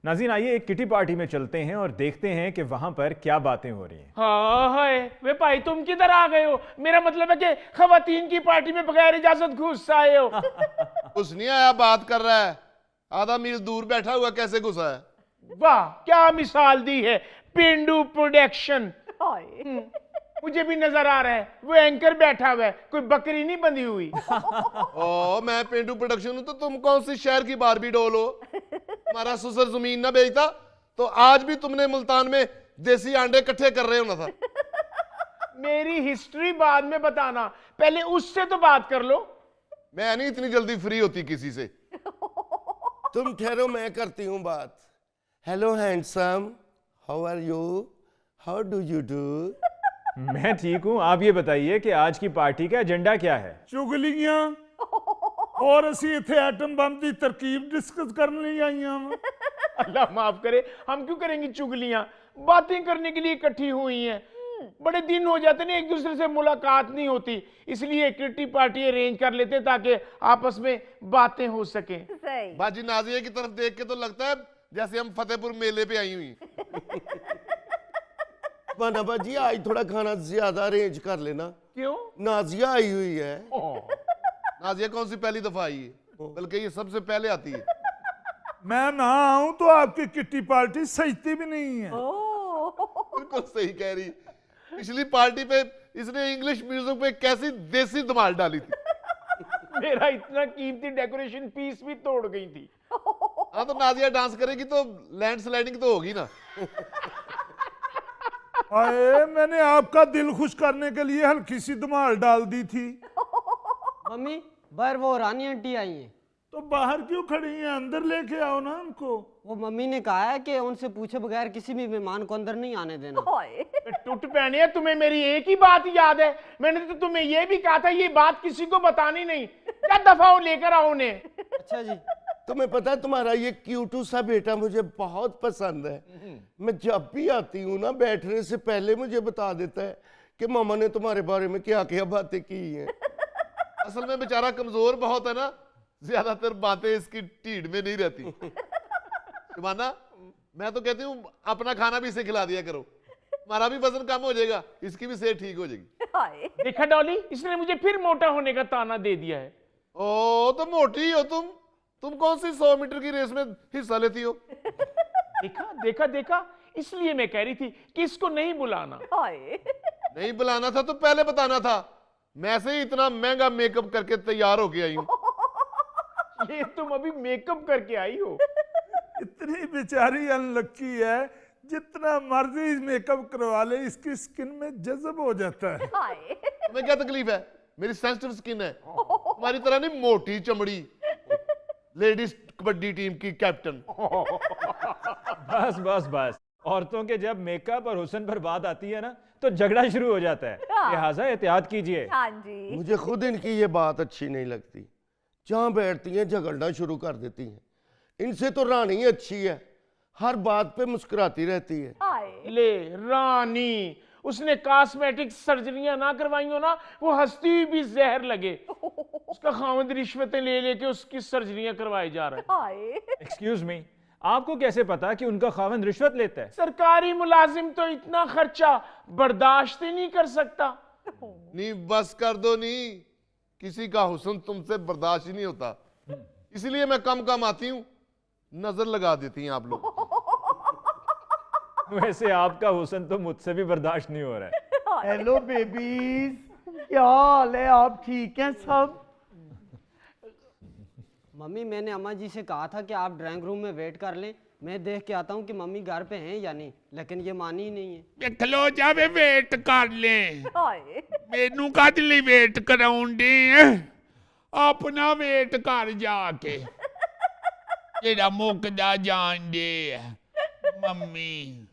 नाज़रीन, आइए एक किटी पार्टी में चलते हैं और देखते हैं कि वहां पर क्या बातें हो रही हैं। हाँ है वे भाई, तुम किधर आ गए हो? मेरा मतलब है कि खवातीन की पार्टी में बगैर इजाजत घुस आए हो। कुछ नहीं आया, बात कर रहा है। आधा मील दूर बैठा हुआ कैसे घुसा है? वाह, क्या मिसाल दी है। पेंडू प्रोडक्शन। मुझे भी नजर आ रहा है वो एंकर बैठा हुआ है, कोई बकरी नहीं बंधी हुई। ओ, मैं पेंडू प्रोडक्शन हूं तो तुम कौन सी शहर की बारबी डोल हो? तुम्हारा ससुर जमीन ना बेचता तो आज भी तुमने मुल्तान में देसी अंडे इकट्ठे कर रहे होना था। मेरी हिस्ट्री बाद में बताना, पहले उससे तो बात कर लो। मैं नहीं इतनी जल्दी फ्री होती किसी से। तुम ठहरो, मैं करती हूँ बात। Hello handsome, how are you, how do you do? मैं ठीक हूं, आप ये बताइए कि आज की पार्टी का एजेंडा क्या है? चुगलियां और ਅਸੀਂ ਇੱਥੇ ਐਟਮ ਬੰਬ ਦੀ ਤਰਕੀਬ ਡਿਸਕਸ ਕਰਨ ਲਈ ਆਈਆਂ ਵਾਂ। अल्लाह माफ करे, हम क्यों करेंगे चुगलियां? बातें करने के लिए इकट्ठी हुई हैं। बड़े दिन हो जाते ना, एक दूसरे से मुलाकात नहीं होती, इसलिए किटी पार्टी अरेंज कर लेते ताकि आपस में बातें हो सके। बाजी नाजिया की तरफ देख के तो लगता है जैसे हम फतेहपुर मेले पे आई हुई। माना बाजी, आज थोड़ा खाना ज्यादा अरेंज कर लेना। क्यों? नाजिया आई हुई है। नाजिया कौन सी पहली दफा आई है, बल्कि ये सबसे पहले आती है। मैं ना आऊं तो आपकी किट्टी पार्टी सजती भी नहीं है। बिल्कुल सही कह रही। पिछली पार्टी पे इसने इंग्लिश म्यूजिक पे कैसी देसी धमाल डाली थी। मेरा इतना कीमती डेकोरेशन पीस भी तोड़ गई थी। हाँ, तो नाजिया डांस करेगी तो लैंडस्लाइडिंग तो होगी ना। अरे मैंने आपका दिल खुश करने के लिए हल्की सी धमाल डाल दी थी। मम्मी, बाहर वो रानी आंटी आई हैं। तो बाहर क्यों खड़ी हैं? अंदर लेके आओ ना उनको। वो मम्मी ने कहा है कि उनसे पूछे बगैर किसी भी मेहमान को अंदर नहीं आने देना। टूट पहने, तुम्हें मेरी एक ही बात याद है। मैंने तो तुम्हें यह भी कहा था ये बात किसी को बतानी नहीं। क्या दफा हो, लेकर आओ उन्हें। अच्छा जी। तुम्हें पता है तुम्हारा ये क्यूटू सा बेटा मुझे बहुत पसंद है। मैं जब भी आती हूँ ना, बैठने से पहले मुझे बता देता है कि मामा ने तुम्हारे बारे में क्या क्या बातें की हैं। असल में बेचारा कमजोर बहुत है ना, ज्यादातर बातें इसकी टीढ़ में नहीं रहती। माना, मैं तो कहती हूँ अपना खाना भी इसे खिला दिया करो, हमारा भी वजन कम हो जाएगा, इसकी भी सेहत ठीक हो जाएगी। देखा डॉली, इसने मुझे फिर मोटा होने का ताना दे दिया है। ओ, तो मोटी हो तुम कौन सी 100 मीटर की रेस में हिस्सा लेती हो? देखा देखा देखा, इसलिए मैं कह रही थी कि इसको नहीं बुलाना। नहीं बुलाना था तो पहले बताना था। मैं से ही इतना महंगा मेकअप करके तैयार होके आई हूँ। ये तुम अभी मेकअप करके आई हो? इतनी बेचारी अनलक्की है, जितना मर्जी मेकअप करवा ले इसकी स्किन में जज्ब हो जाता है। तुम्हें क्या तकलीफ है? मेरी सेंसिटिव स्किन है, तुम्हारी तरह नहीं मोटी चमड़ी। लेडीज कबड्डी टीम की कैप्टन। बस बस बस, औरतों के जब मेकअप और हुस्न पर बात आती है ना तो झगड़ा शुरू हो जाता है। लिहाजा एहतियात कीजिए। मुझे खुद इनकी ये बात अच्छी नहीं लगती। जहां बैठती हैं झगड़ना शुरू कर देती हैं। इनसे तो रानी अच्छी है, हर बात पे मुस्कुराती रहती है। ले रानी, उसने कॉस्मेटिक सर्जरियां ना करवाई हो ना, वो हंसती हुई भी जहर लगे। उसका खामद रिश्वतें ले लेके उसकी सर्जरियां करवाई जा रहा है। एक्सक्यूज मी, आपको कैसे पता कि उनका खावंद रिश्वत लेता है? सरकारी मुलाजिम तो इतना खर्चा बर्दाश्त ही नहीं कर सकता। नहीं बस कर दो, नहीं किसी का हुस्न तुमसे बर्दाश्त ही नहीं होता, इसलिए मैं कम कम आती हूँ, नजर लगा देती हैं आप लोग। वैसे आपका हुस्न तो मुझसे भी बर्दाश्त नहीं हो रहा है। हेलो बेबीज, क्या हाल है? आप ठीक हैं सब? मम्मी, मैंने अम्मा जी से कहा था कि आप ड्राइंग रूम में वेट कर लें, मैं देख के आता हूँ कि मम्मी घर पे हैं या नहीं, लेकिन ये मानी ही नहीं है। खलो जावे वेट कर ले, मेनू कद ਲਈ वेट कराउंदी अपना वेट कर जाके, जेड़ा मुकदा जान दे। मम्मी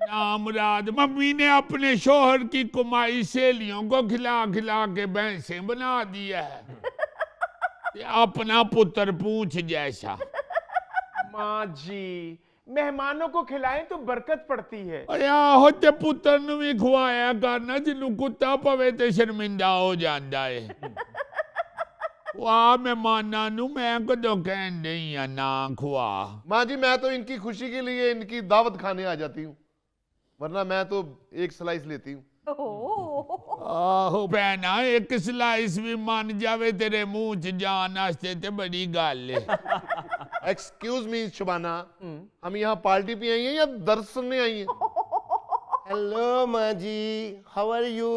ना मुराद, मम्मी ने अपने शोहर की कमाई सहेलियों को खिला खिला के भैंसे बना दिया है, अपना पुत्र पूछ जैसा। माँ जी, मेहमानों को खिलाएं तो बरकत पड़ती है। अरे आहो, ते पुत्र नूं भी खवाया करना, जिन्नू कुत्ता पवे ते शर्मिंदा हो जांदा है। ਖਵਾ ਮਹਿਮਾਨਾਂ ਨੂੰ ਮੈਂ ਕਦੋਂ ਕਹਿਣ ਡਈ ਆ ਨਾ ਖਵਾ माँ जी मैं तो इनकी खुशी के लिए इनकी दावत खाने आ जाती हूँ, वरना मैं तो एक स्लाइस लेती हूँ। ਆਹੋ ਭੈਣਾ ਇੱਕ ਸਲਾਈਸ ਵੀ ਮੰਨ ਜਾਵੇ ਤੇਰੇ ਮੂੰਹ 'ਚ ਜਾਣ ਵਾਸਤੇ ਤੇ ਬੜੀ ਗੱਲ ਏ एक्सक्यूज मी शबाना, हम यहाँ पार्टी पे आई हैं या दर्द सुनने आई हैं? हेलो माँ जी, how are you?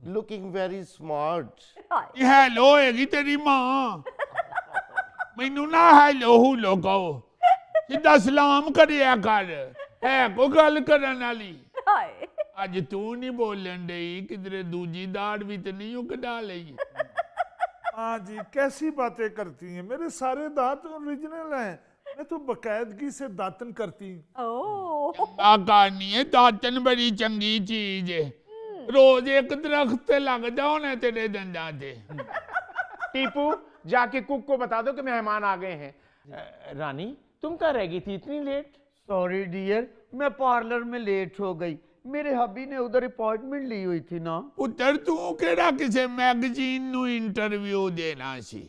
Looking very smart. ਇਹ ਹੈਲੋ ਹੋਏਗੀ ਤੇਰੀ ਮਾਂ ਮੈਨੂੰ ਨਾ ਹੈਲੋ ਹੁਲੋ ਕਹੋ ਸਿੱਧਾ ਸਲਾਮ ਕਰਿਆ ਕਰ ਹੈ ਕੋ ਗੱਲ ਕਰਨ ਵਾਲੀ ਅੱਜ ਤੂੰ ਨਹੀਂ ਬੋਲਣ ਡਈ ਕਿਧਰੇ ਦੂਜੀ ਦਾੜ ਵੀ ਤੇ ਨਹੀਂ ਉਹ ਕਢਾ ਲਈ हाँ जी, कैसी बातें करती हैं? मेरे सारे दांत ओरिजिनल हैं, मैं तो बकायदगी से दातन करती हूँ। ਆ ਕਰਨੀ ਹੈ ਦਾਤਨ ਬੜੀ ਚੰਗੀ ਚੀਜ਼ ਏ ਰੋਜ਼ ਇੱਕ ਦਰਖਤ ਤੇ ਲੱਗਦਾ ਹੋਣਾ ਤੇਰੇ ਦੰਦਾਂ ਤੇ टीपू जाके कुक को बता दो कि मेहमान आ गए हैं। रानी तुम कहाँ रह गई थी इतनी लेट? सॉरी डियर, मैं पार्लर में लेट हो गई, मेरे हबी ने उधर अपॉइंटमेंट ली हुई थी ना। ਪੁੱਤਰ ਤੂੰ ਕਿਹੜਾ ਕਿਸੇ ਮੈਗਜ਼ੀਨ ਨੂੰ ਇੰਟਰਵਿਊ ਦੇਣਾ ਸੀ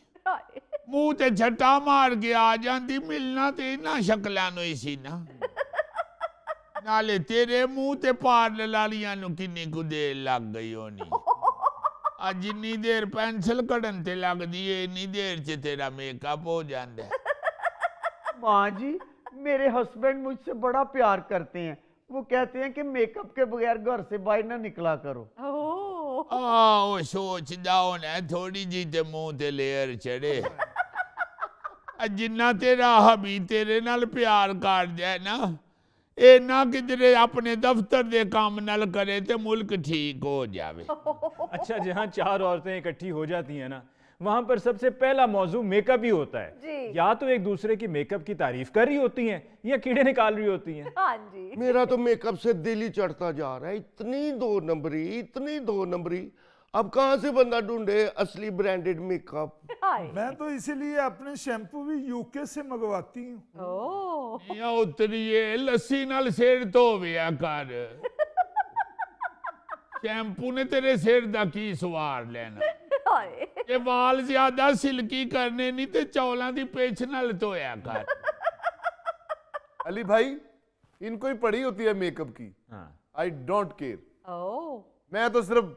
ਮੂੰਹ ਤੇ ਛੱਟਾ ਮਾਰ ਕੇ ਆ ਜਾਂਦੀ ਮਿਲਣਾ ਤੇ ਇਹਨਾਂ ਸ਼ਕਲਾਂ ਨੂੰ ਹੀ ਸੀ ਨਾ ਨਾਲੇ ਤੇਰੇ ਮੂੰਹ ਤੇ ਪਾਰਲਰ ਵਾਲੀਆਂ ਨੂੰ ਕਿੰਨੀ ਕੁ ਦੇਰ ਲੱਗ ਗਈ ਹੋਣੀ ਆ ਜਿੰਨੀ ਦੇਰ ਪੈਨਸਲ ਕੱਢਣ ਤੇ ਲੱਗਦੀ ਏ ਇੰਨੀ ਦੇਰ 'ਚ ਤੇਰਾ ਮੇਕਅਪ ਹੋ ਜਾਂਦਾ माँ जी, मेरे हस्बैंड मुझसे बड़ा प्यार करते हैं, वो कहते हैं कि मेकअप के बगैर घर से बाहर ना निकला करो। ਆਹ ਸੋਚਦਾ ਹੋਣਾ ਥੋੜੀ ਜੀ ਤੇ ਮੂੰਹ ਤੇ ਲੇਅਰ ਚੜੇ ਜਿੰਨਾ ਤੇਰਾ ਹਬੀ ਤੇਰੇ ਨਾਲ ਪਿਆਰ ਕਰਦਾ ਹੈ ਨਾ ਇਹ ਨਾ ਕਿਧਰੇ ਆਪਣੇ ਦਫ਼ਤਰ ਦੇ ਕੰਮ ਨਾਲ ਕਰੇ ਤੇ ਮੁਲਕ ਠੀਕ ਹੋ ਜਾਵੇ अच्छा, जहाँ चार औरतें इकट्ठी हो जाती हैं ना, वहां पर सबसे पहला मौजू मेकअप ही होता है जी। या तो एक दूसरे की मेकअप की तारीफ कर रही होती हैं या कीड़े निकाल रही होती हैं। हाँ जी। मेरा तो मेकअप से दिल ही चढ़ता जा रहा है, इतनी दो नंबरी। अब कहाँ से बंदा ढूंढे असली ब्रांडेड मेकअप? मैं तो इसीलिए अपने शैम्पू भी यूके से मंगवाती हूँ। या उतरिए लस्सी नाल सिर धोविया कर शैम्पू ने तेरे सिर दा की सवार लेना ये वाल ज्यादा सिल्की करने नहीं ते चौलां दी पेछ नाल धोया कर अली भाई इनको ही पड़ी होती है मेकअप की। हाँ। आई डोंट केयर, मैं तो सिर्फ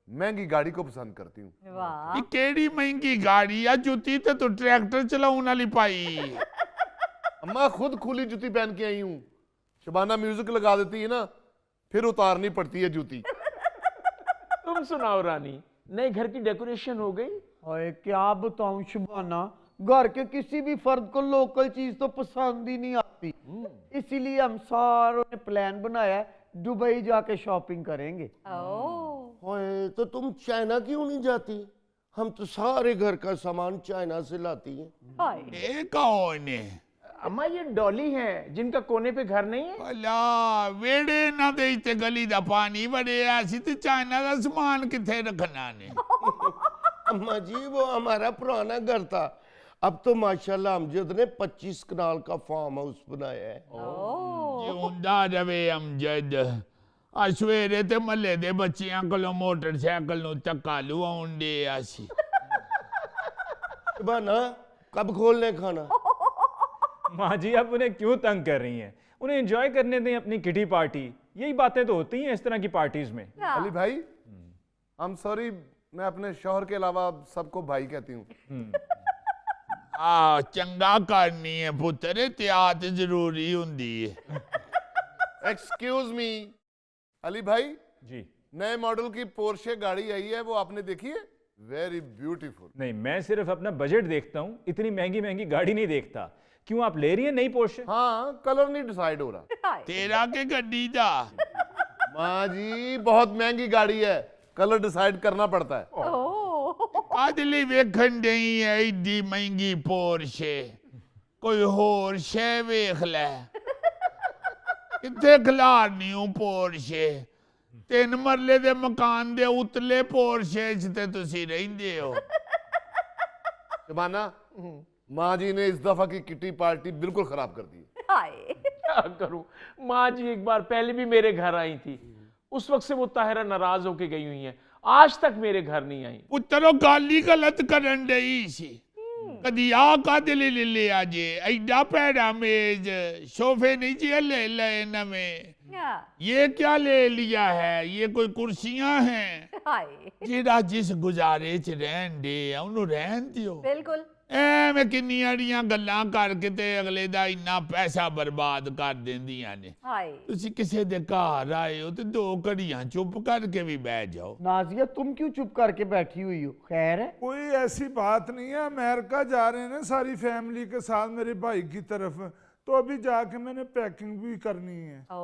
महंगी गाड़ी को पसंद करती हूँ। वाह। ये केड़ी महंगी गाड़ी आ जुती ते तू ट्रैक्टर चलाउण वाली पाई अम्मा खुद खुली जूती पहन के आई हूँ, शबाना म्यूजिक लगा देती है ना फिर उतारनी पड़ती है जूती। तुम सुनाओ रानी, नए घर की डेकोरेशन हो गई? ओए क्या बताऊं शबाना, घर के किसी भी फर्द को लोकल चीज तो पसंद ही नहीं आती, इसीलिए हम सारों ने प्लान बनाया है दुबई जाके शॉपिंग करेंगे। ओए, तो तुम चाइना क्यों नहीं जाती? हम तो सारे घर का सामान चाइना से लाती हैं। ये कौन है अम्मा ये डॉली हैं जिनका कोने पे घर नहीं है। भला वेड़े ना दे ते गली दा पानी वड़िया सी ते चाइना दा सामान किथे रखना ने अम्मा जी वो हमारा पुराना घर था, अब तो माशाल्लाह अमजद ने 25 कनाल का फार्म हाउस बनाया है। जिंदा रवे अमजद आ सवेरे ते महल्ले दे बच्चियां कोलों मोटरसाइकिल नु धक्का लुआउण दे आसी बना कब खोलने खाना? माँ जी आप उन्हें क्यों तंग कर रही हैं? उन्हें एंजॉय करने दें अपनी किटी पार्टी, यही बातें तो होती हैं इस तरह की पार्टीज में। अली भाई आई एम सॉरी, मैं अपने शौहर के अलावा सबको भाई कहती हूँ। आ चंगा करनी है पुत्र एहतियात जरूरी हुंदी है एक्सक्यूज मी अली भाई, जी नए मॉडल की पोर्शे गाड़ी आई है, वो आपने देखी है? Very beautiful. नहीं, मैं सिर्फ अपना बजट देखता हूँ, इतनी महंगी महंगी गाड़ी नहीं देखता। क्यों आप ले रही हैं नई पोर्शे? हाँ, कलर नहीं डिसाइड हो रहा। तेरा के गड्डी दा माँ जी बहुत महंगी गाड़ी है, कलर डिसाइड करना पड़ता है। आदली वेखन नहीं है इड्डी महंगी पोर्शे कोई होर शे वेख ले किथे खलारनी हूं पोर्शे 3 मरले दे मकान दे उतले पोर्शे च ते तुसी रहिंदे हो शबाना माँ जी ने इस दफा की किटी पार्टी बिल्कुल खराब कर दी। क्या करूं, माँ जी एक बार पहले भी मेरे घर आई थी, उस वक्त से वो ताहिरा नाराज होके गई हुई हैं। आज तक मेरे घर नहीं आई। ਪੁੱਤਰੋ ਗੱਲ ਹੀ ਗਲਤ ਕਰਨ ਡਈ ਸੀ। ਕਦੀ ਆ ਕਾਹਦੇ ਲਈ ਲੈ ਲਿਆ ਜੇ, ਐਡਾ ਭੈੜਾ ਮੇਜ਼, सोफे नहीं जी ले ले नਵੇਂ, ये क्या ले लिया है, ये कोई कुर्सियां हैं। ਜਿਹੜਾ ਜਿਸ ਗੁਜ਼ਾਰੇ ਚ ਰਹਿਣ ਦੇ ਉਹਨੂੰ ਰਹਿਣ ਦਿਓ। ਬਿਲਕੁਲ ਐਵੇਂ ਕਿੰਨੀਆਂ ਦੀਆਂ ਗੱਲਾਂ ਕਰਕੇ ਤੇ ਅਗਲੇ ਦਾ ਇੰਨਾ ਪੈਸਾ ਬਰਬਾਦ ਕਰ ਦਿੰਦੀਆਂ ਨੇ। ਹਾਏ ਤੁਸੀਂ ਕਿਸੇ ਦੇ ਘਰ ਆਏ ਹੋ ਤੇ 2 ਘੜੀਆਂ ਚੁੱਪ ਕਰਕੇ ਵੀ ਬਹਿ ਜਾਓ। नाजिया तुम क्यों चुप करके बैठी हुई हो? खैर है? कोई ऐसी बात नहीं है, अमेरिका जा रहे हैं सारी फैमिली के साथ मेरे भाई की तरफ, तो अभी जाके मैंने पैकिंग भी करनी है। ਓ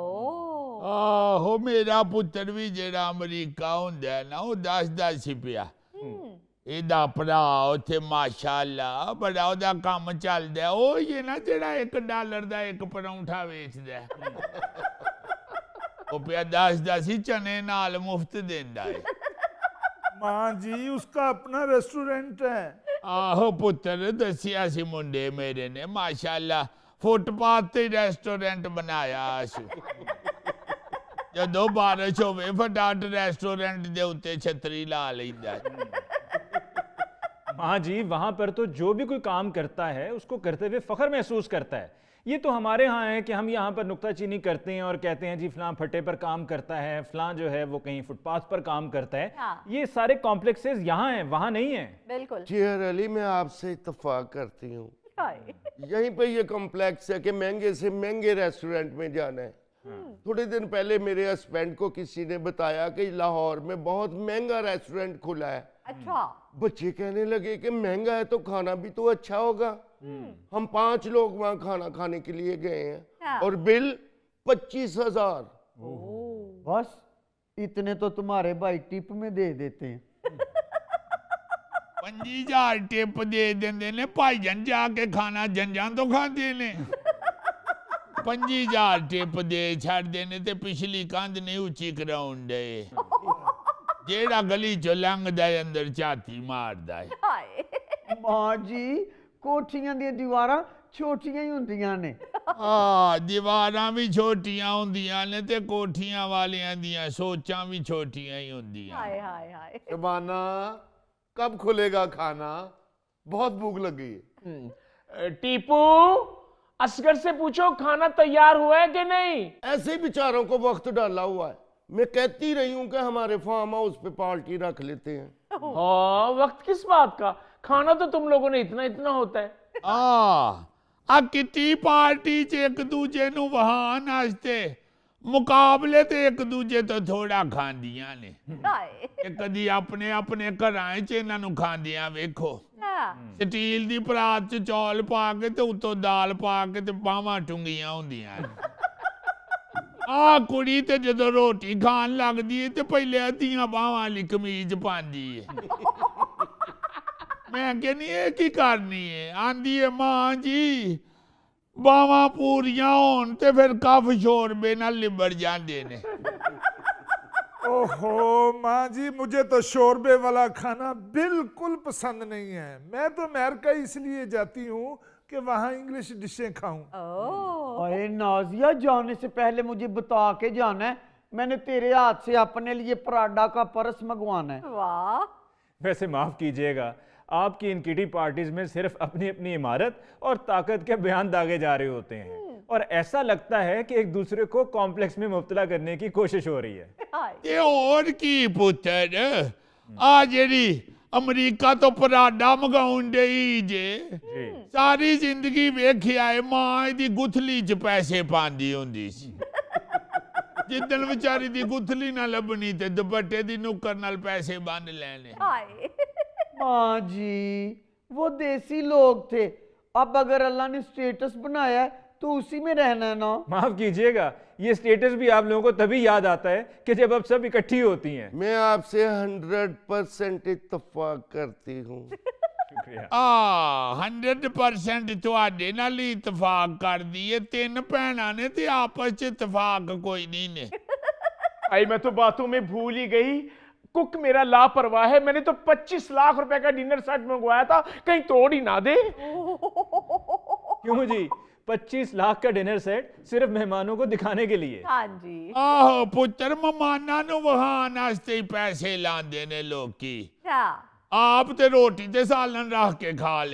ਆਹੋ ਮੇਰਾ ਪੁੱਤਰ ਵੀ ਜਿਹੜਾ ਅਮਰੀਕਾ ਹੁੰਦਾ ਨਾ ਉਹ ਦੱਸਦਾ ਸੀ ਪਿਆ ਇਹਦਾ ਭਰਾ ਉੱਥੇ ਮਾਸ਼ਾਅੱਲਾ ਬੜਾ ਉਹਦਾ ਕੰਮ ਚੱਲਦਾ। ਉਹ ਹੀ ਹੈ ਨਾ ਜਿਹੜਾ $1 ਦਾ 1 ਪਰੌਂਠਾ ਵੇਚਦਾ। ਉਹ ਪਿਆ ਦੱਸਦਾ ਸੀ ਚਨੇ ਨਾਲ ਮੁਫਤ ਦਿੰਦਾ ਹੈ। माँ जी उसका अपना रेस्टोरेंट है। ਆਹੋ ਪੁੱਤਰ ਦੱਸਿਆ ਸੀ ਮੁੰਡੇ ਮੇਰੇ ਨੇ ਮਾਸ਼ਾਅੱਲਾ ਫੁੱਟਪਾਥ ਤੇ ਰੈਸਟੋਰੈਂਟ ਬਣਾਇਆ ਸੀ। ਜਦੋਂ ਬਾਰਿਸ਼ ਹੋਵੇ ਫਟਾਫਟ ਰੈਸਟੋਰੈਂਟ ਦੇ ਉੱਤੇ ਛਤਰੀ ਲਾ ਲੈਂਦਾ। हाँ जी, वहाँ पर तो जो भी कोई काम करता है उसको करते हुए फख्र महसूस करता है। ये तो हमारे यहाँ है कि हम यहाँ पर नुक्ताचीनी करते हैं और कहते हैं जी फलां फटे पर काम करता है, फलां जो है वो कहीं फुटपाथ पर काम करता है। हाँ। ये सारे कॉम्प्लेक्सेस यहाँ हैं, वहाँ नहीं है। बिल्कुल चेयर अली, मैं आपसे इत्तेफाक करती हूँ। हाय यहीं पे ये कॉम्प्लेक्स है कि महंगे से महंगे रेस्टोरेंट में जाना है। थोड़े दिन पहले मेरे हस्बैंड को किसी ने बताया कि लाहौर में बहुत महंगा रेस्टोरेंट खुला है। अच्छा बच्चे कहने लगे कि महंगा है तो खाना भी तो अच्छा होगा। हम 5 लोग वहाँ खाना खाने के लिए गए हैं हाँ। और बिल 25,000। बस इतने तो तुम्हारे भाई टिप में दे देते हैं। 5000 ਟਿਪ ਦੇ ਦਿੰਦੇ ਨੇ ਭਾਈਜਾਨ ਜਾ ਕੇ ਖਾਣਾ ਜੰਜਾਂ ਤੋਂ ਖਾਂਦੇ ਨੇ। 5000 ਟਿਪ ਦੇ ਛੱਡਦੇ ਨੇ ਤੇ ਪਿਛਲੀ ਕੰਧ ਨਹੀਂ ਉੱਚੀ ਕਰਾਉਣ ਦੇ। ਜਿਹੜਾ ਗਲੀ ਚੋਂ ਲੰਘਦਾ ਹੈ ਅੰਦਰ ਝਾਤੀ ਮਾਰਦਾ ਹੈ। हाय माँ जी कोठियां दी दीवारां छोटियां ही ਹੁੰਦੀਆਂ ਨੇ। ਹਾਂ ਦੀਵਾਰਾਂ ਵੀ ਛੋਟੀਆਂ ਹੁੰਦੀਆਂ ਨੇ ਤੇ ਕੋਠੀਆਂ ਵਾਲਿਆਂ ਦੀਆਂ ਸੋਚਾਂ ਵੀ ਛੋਟੀਆਂ ਹੀ ਹੁੰਦੀਆਂ। हाय हाय हाय शबाना कब खुलेगा खाना, बहुत भूख लग गई है। टीपू असगर से पूछो खाना तैयार हुआ है कि नहीं। ऐसे ही बेचारों को वक्त डाला हुआ है। मैं कहती रही हूँ कि हमारे फार्म हाउस पे पार्टी रख लेते हैं। हाँ वक्त किस बात का, खाना तो तुम लोगों ने इतना इतना होता है। ਆ ਕਿੱਟੀ ਪਾਰਟੀ 'ਚ ਇੱਕ ਦੂਜੇ ਨੂੰ ਵਹਾਣ ਵਾਸਤੇ ਮੁਕਾਬਲੇ ਤੇ ਇੱਕ ਦੂਜੇ ਤੋਂ ਥੋੜਾ ਖਾਂਦੀਆਂ ਨੇ। हाय ਤੇ ਕਦੀ ਆਪਣੇ ਆਪਣੇ ਘਰਾਂ 'ਚ ਇਹਨਾਂ ਨੂੰ ਖਾਂਦਿਆਂ ਵੇਖੋ। हाँ ਸਟੀਲ ਦੀ ਪਰਾਤ 'ਚ ਚੌਲ ਪਾ ਕੇ ਤੇ ਉੱਤੋਂ ਦਾਲ ਪਾ ਕੇ ਤੇ ਬਾਹਾਂ ਟੁੰਗੀਆਂ ਹੁੰਦੀਆਂ ਨੇ। ਆ ਕੁੜੀ ਤੇ ਜਦੋਂ ਰੋਟੀ ਖਾਣ ਲੱਗਦੀ ਹੈ ਤੇ ਪਹਿਲੇ ਅੱਧੀਆਂ ਬਾਹਾਂ ਵਾਲੀ ਕਮੀਜ਼ ਪਾਉਂਦੀ ਹੈ। ਮੈਂ ਕਹਿੰਦੀ ਇਹ ਕੀ ਕਰਨੀ ਹੈ, ਆਂਦੀ ਹੈ ਮਾਂ ਜੀ ਬਾਹਾਂ ਪੂਰੀਆਂ ਹੋਣ ਤੇ ਫਿਰ ਕਫ ਸ਼ੋਰਬੇ ਨਾਲ ਲਿਬੜ ਜਾਂਦੇ ਨੇ। ओहो माँ जी, मुझे तो शोरबे वाला खाना बिल्कुल पसंद नहीं है। मैं तो अमेरिका इसलिए जाती हूँ कि वहाँ इंग्लिश डिशें खाऊं। ओ अरे नाजिया जाने से पहले मुझे बता के जाना है, मैंने तेरे हाथ से अपने लिए पराठा का परस मंगवाना है। वाह वैसे माफ़ कीजिएगा, आपकी इन किटी पार्टीज में सिर्फ अपनी अपनी इमारत और ताकत के बयान दागे जा रहे होते हैं और ऐसा लगता है कि एक दूसरे को कॉम्प्लेक्स में मुब्तला करने की कोशिश हो रही है। हाय ਤੇ ਹੋਰ ਕੀ ਪੁੱਤਰ, ਆ ਜਿਹੜੀ ਅਮਰੀਕਾ ਤੋਂ ਪਰਾਡਾ ਮੰਗਾਉਣ ਡਈ ਜੇ, ਸਾਰੀ ਜ਼ਿੰਦਗੀ ਵੇਖਿਆ ਏ ਮਾਂ ਇਹਦੀ ਗੁੱਥਲੀ 'ਚ ਪੈਸੇ ਪਾਉਂਦੀ ਹੁੰਦੀ ਸੀ। ਜਿੱਦਣ ਵਿਚਾਰੀ ਦੀ ਗੁੱਥਲੀ ਨਾ ਲੱਭਣੀ ਤੇ ਦੁਪੱਟੇ ਦੀ ਨੁੱਕਰ ਨਾਲ ਪੈਸੇ ਬੰਨ ਲੈਣੇ। हाय माँ जी वो देसी लोग थे, अब अगर अल्लाह ने स्टेटस बनाया है तो उसी में रहना है ना। माफ़ कीजिएगा, ये स्टेटस भी आप लोगों को तभी याद आता है कि जब अब सब इकट्ठी होती हैं। मैं आपसे 100% इत्तेफाक करती हूँ। शुक्रिया। 100% ਤੁਹਾਡੇ ਨਾਲ ਹੀ ਇਤਫਾਕ ਕਰਦੀ ਏ। 3 ਭੈਣਾਂ ਨੇ ਤੇ ਆਪਸ 'ਚ ਇਤਫਾਕ ਕੋਈ ਨਹੀਂ ਨੇ। भाई मैं तो बातों में भूल ही गई, कुक मेरा लापरवाह है। मैंने तो 25 लाख रुपए का डिनर सेट मंगवाया था, कहीं तोड़ ही ना दे। क्यों जी, 25 लाख का डिनर सेट सिर्फ मेहमानों को दिखाने के लिए। हाँ जी। ਆਹੋ ਪੁੱਤਰ ਮਹਿਮਾਨਾਂ ਨੂੰ ਵਿਖਾਉਣ ਵਾਸਤੇ ਹੀ ਪੈਸੇ ਲਾਉਂਦੇ ਨੇ ਲੋਕੀ। क्या ਆਪ ਤੇ ਰੋਟੀ ਤੇ ਸਾਲਨ ਰੱਖ ਕੇ ਖਾ ਲਈ